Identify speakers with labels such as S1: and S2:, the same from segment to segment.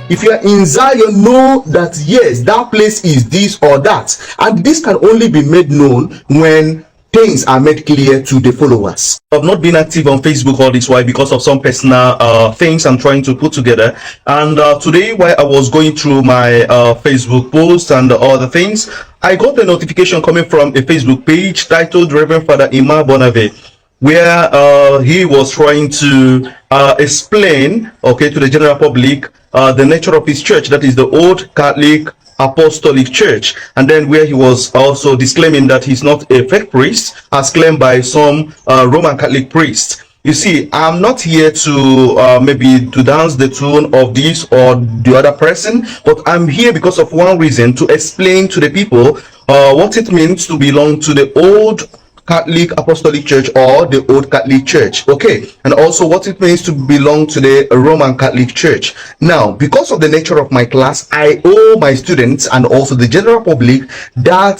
S1: If you are in Zion, know that yes, that place is this or that. And this can only be made known when things are made clear to the followers. I've not been active on Facebook all this while because of some personal things I'm trying to put together. And today, while I was going through my Facebook posts and other things, I got a notification coming from a Facebook page titled Reverend Father Ima Bonave, where he was trying to explain, okay, to the general public the nature of his church, that is the Old Catholic Apostolic Church, and then where he was also disclaiming that he's not a fake priest as claimed by some Roman Catholic priests. You see, I'm not here to maybe to dance the tune of this or the other person, but I'm here because of one reason: to explain to the people what it means to belong to the Old Catholic Apostolic Church or the Old Catholic Church, okay, and also what it means to belong to the Roman Catholic Church. Now, because of the nature of my class, I owe my students and also the general public that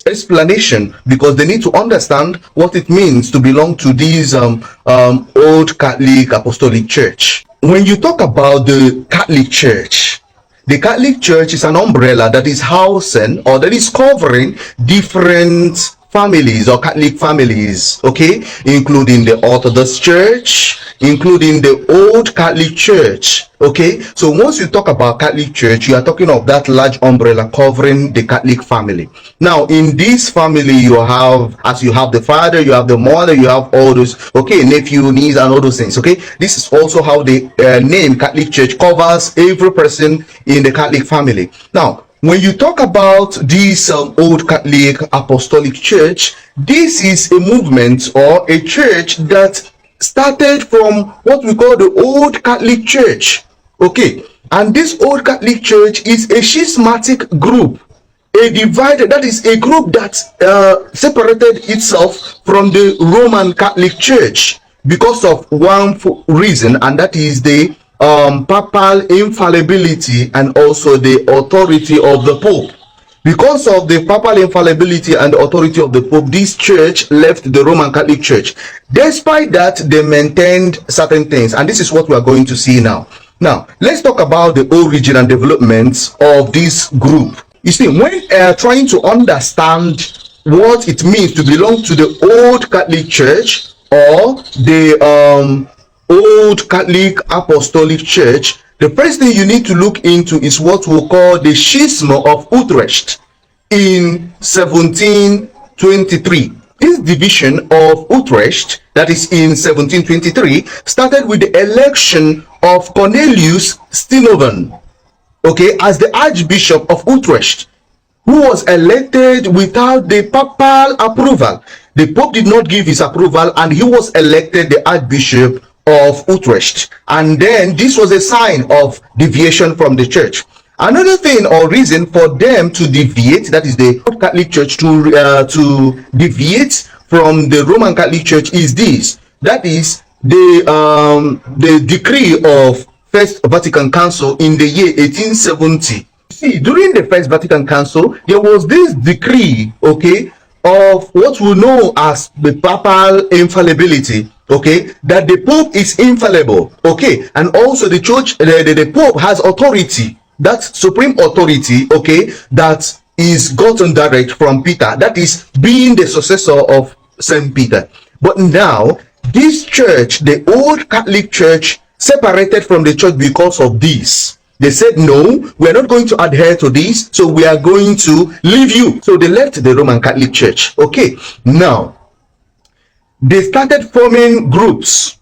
S1: explanation, because they need to understand what it means to belong to this Old Catholic Apostolic Church. When you talk about the Catholic Church, the Catholic Church is an umbrella that is housing or that is covering different families or Catholic families, okay, including the Orthodox Church, including the Old Catholic Church, okay. So once you talk about Catholic Church, you are talking of that large umbrella covering the Catholic family. Now, in this family, you have, as you have the father, you have the mother, you have all those, okay, nephew, niece, and all those things, okay. This is also how the name Catholic Church covers every person in the Catholic family. Now, when you talk about this Old Catholic Apostolic Church, this is a movement or a church that started from what we call the Old Catholic Church, okay. And this Old Catholic Church is a schismatic group, a divided, that is a group that separated itself from the Roman Catholic Church because of one reason, and that is the papal infallibility and also the authority of the Pope. Because of the papal infallibility and the authority of the Pope, this church left the Roman Catholic Church. Despite that, they maintained certain things, and this is what we are going to see now. Now, let's talk about the origin and development of this group. You see, when trying to understand what it means to belong to the Old Catholic Church or the Old Catholic Apostolic Church, the first thing you need to look into is what we call the Schism of Utrecht in 1723. This division of Utrecht, that is in 1723, started with the election of Cornelius Stinoven, okay, as the Archbishop of Utrecht, who was elected without the papal approval. The Pope did not give his approval, and he was elected the Archbishop of Utrecht. And then this was a sign of deviation from the church. Another thing or reason for them to deviate, that is the Catholic Church to deviate from the Roman Catholic Church, is this: that is the decree of First Vatican Council in the year 1870. See, during the First Vatican Council, there was this decree, okay, of what we know as the papal infallibility, okay, that the Pope is infallible, okay, and also the church, the Pope has authority, that supreme authority, okay, that is gotten direct from Peter, that is being the successor of Saint Peter. But now this church, the Old Catholic Church, separated from the church because of this. They said, no, we're not going to adhere to this, so we are going to leave you. So they left the Roman Catholic Church, okay. Now they started forming groups.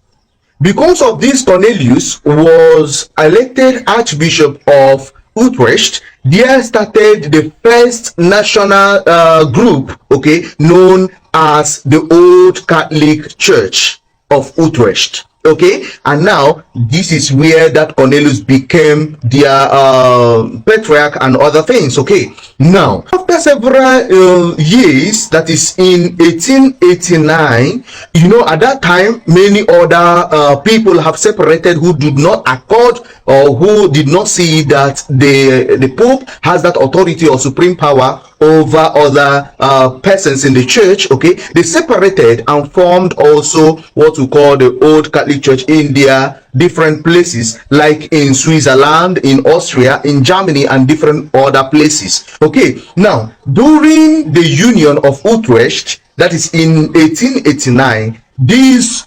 S1: Because of this, Cornelius was elected Archbishop of Utrecht. There started the first national group, okay, known as the Old Catholic Church of Utrecht, okay. And now this is where that Cornelius became their patriarch and other things, okay. Now after several years, that is in 1889, you know, at that time many other people have separated who did not accord or who did not see that the Pope has that authority or supreme power over other persons in the church, okay, they separated and formed also what we call the Old Catholic Church in their different places, like in Switzerland, in Austria, in Germany, and different other places. Okay, now during the Union of Utrecht, that is in 1889, these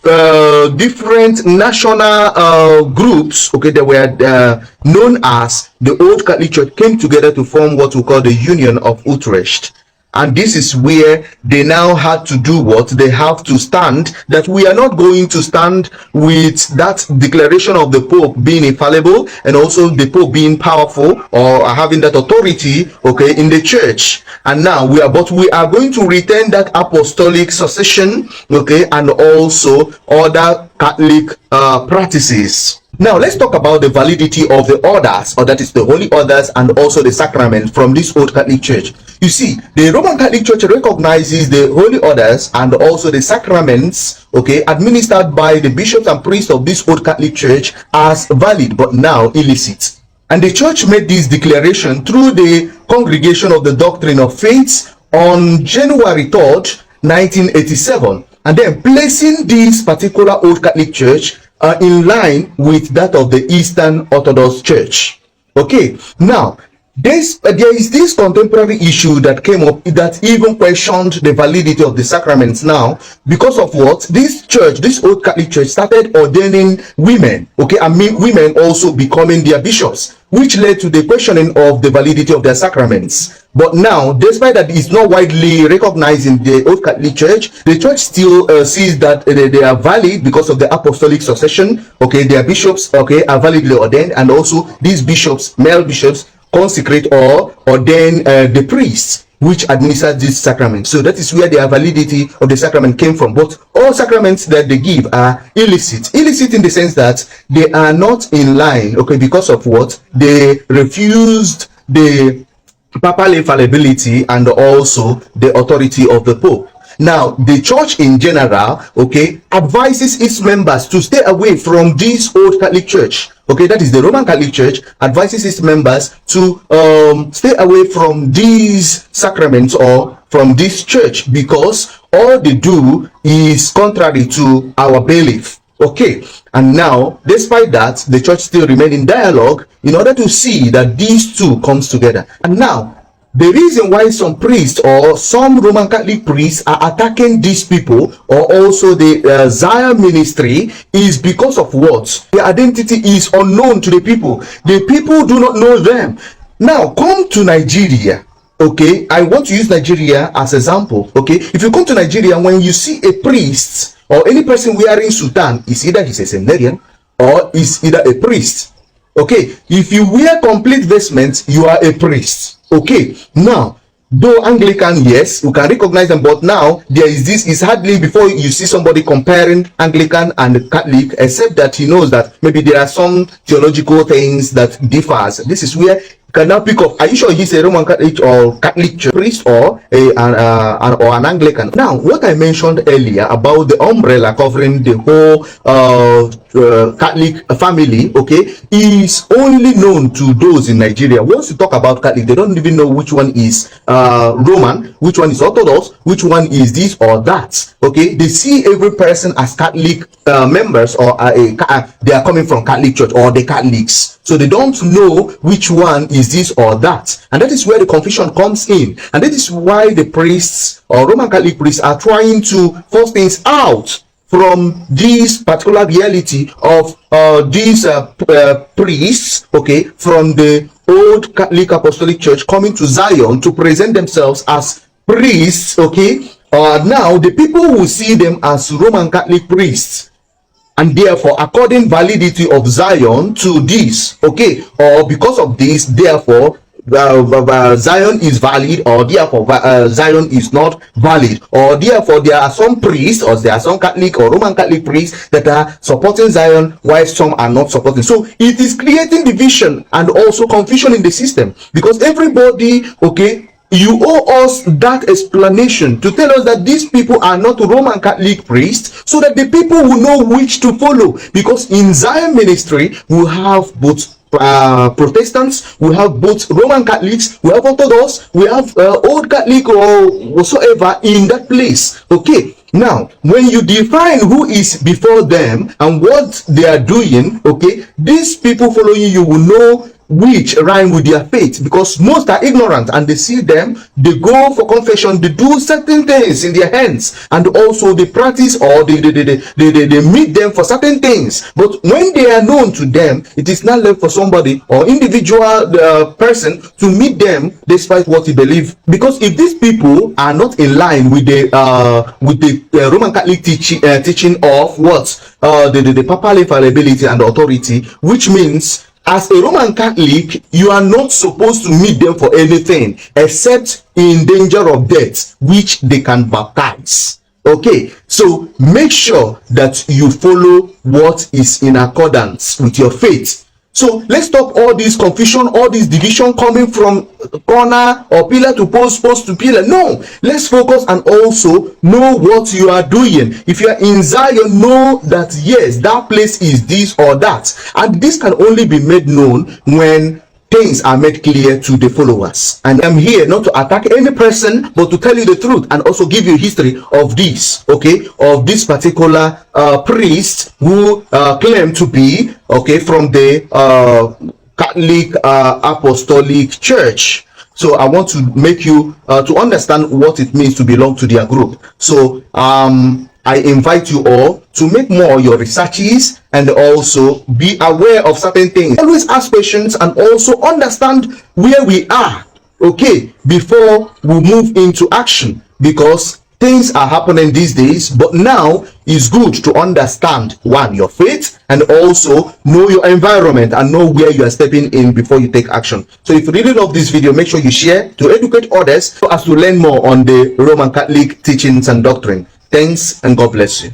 S1: different national groups, okay, that were known as the Old Catholic Church, came together to form what we call the Union of Utrecht. And this is where they now had to do what? They have to stand that we are not going to stand with that declaration of the Pope being infallible and also the Pope being powerful or having that authority, okay, in the church. And now we are going to retain that apostolic succession, okay, and also other Catholic practices. Now let's talk about the validity of the orders, or that is the holy orders and also the sacraments from this Old Catholic Church. You see, the Roman Catholic Church recognizes the holy orders and also the sacraments, okay, administered by the bishops and priests of this Old Catholic Church as valid but now illicit. And the church made this declaration through the Congregation of the Doctrine of Faith on January 3rd, 1987, and then placing this particular Old Catholic Church in line with that of the Eastern Orthodox Church. Okay, now there is this contemporary issue that came up that even questioned the validity of the sacraments now, because of what? This church, this Old Catholic Church, started ordaining women, okay, and women also becoming their bishops, which led to the questioning of the validity of their sacraments. But now, despite that it's not widely recognized in the Old Catholic Church, the church still sees that they are valid because of the apostolic succession. Okay, their bishops, okay, are validly ordained, and also these bishops, male bishops, consecrate or ordain the priests which administer this sacrament. So that is where the validity of the sacrament came from. But all sacraments that they give are illicit. Illicit in the sense that they are not in line, okay, because of what? They refused the papal infallibility and also the authority of the Pope. Now, the church in general, okay, advises its members to stay away from this Old Catholic Church. Okay, that is the Roman Catholic Church advises its members to stay away from these sacraments or from this church, because all they do is contrary to our belief. Okay, and now, despite that, the church still remain in dialogue in order to see that these two comes together. And now, the reason why some priests or some Roman Catholic priests are attacking these people or also the Zion ministry is because of what? Their identity is unknown to the people. The people do not know them. Now, come to Nigeria. Okay, I want to use Nigeria as example. Okay, if you come to Nigeria, when you see a priest or any person wearing sutan, is either he's a seminarian or is either a priest. Okay, if you wear complete vestments, you are a priest. Okay, now, though Anglican, yes, you can recognize them, but now there is this, is hardly before you see somebody comparing Anglican and Catholic, except that he knows that maybe there are some theological things that differs. This is where you can now pick up, are you sure he's a Roman Catholic or Catholic priest or an Anglican? Now, what I mentioned earlier about the umbrella covering the whole Catholic family, okay, is only known to those in Nigeria. Once you talk about Catholic, they don't even know which one is Roman, which one is Orthodox, which one is this or that. Okay, they see every person as Catholic members, or they are coming from Catholic Church or the Catholics. So they don't know which one is this or that. And that is where the confusion comes in. And that is why the priests or Roman Catholic priests are trying to force things out from this particular reality of these priests, okay, from the Old Catholic Apostolic Church coming to Zion to present themselves as priests, okay. Now the people will see them as Roman Catholic priests, and therefore according validity of Zion to this, okay, or because of this, therefore Zion is valid, or therefore Zion is not valid, or therefore there are some priests or there are some Catholic or Roman Catholic priests that are supporting Zion while some are not supporting. So it is creating division and also confusion in the system, because everybody, okay, you owe us that explanation to tell us that these people are not Roman Catholic priests, so that the people will know which to follow. Because in Zion ministry we have both Protestants, we have both Roman Catholics, we have Orthodox, we have Old Catholic or whatsoever in that place. Okay, now when you define who is before them and what they are doing, okay, these people following you will know which rhyme with their faith, because most are ignorant and they see them, they go for confession, they do certain things in their hands, and also they practice or they meet them for certain things. But when they are known to them, it is not left for somebody or individual person to meet them despite what he believes. Because if these people are not in line with the Roman Catholic teaching of what the papal infallibility and authority, which means as a Roman Catholic, you are not supposed to meet them for anything except in danger of death, which they can baptize. Okay, so make sure that you follow what is in accordance with your faith. So let's stop all this confusion, all this division coming from corner or pillar to post, post to pillar. No, let's focus and also know what you are doing. If you are in Zion, know that yes, that place is this or that. And this can only be made known when things are made clear to the followers. And I'm here not to attack any person, but to tell you the truth and also give you history of this, okay, of this particular priest who claim to be, okay, from the Catholic Apostolic Church. So I want to make you to understand what it means to belong to their group. So I invite you all to make more your researches and also be aware of certain things. Always ask questions and also understand where we are, okay, before we move into action, because things are happening these days. But now it's good to understand, one, your faith, and also know your environment and know where you are stepping in before you take action. So if you really love this video, make sure you share to educate others so as to learn more on the Roman Catholic teachings and doctrine. Thanks and God bless you.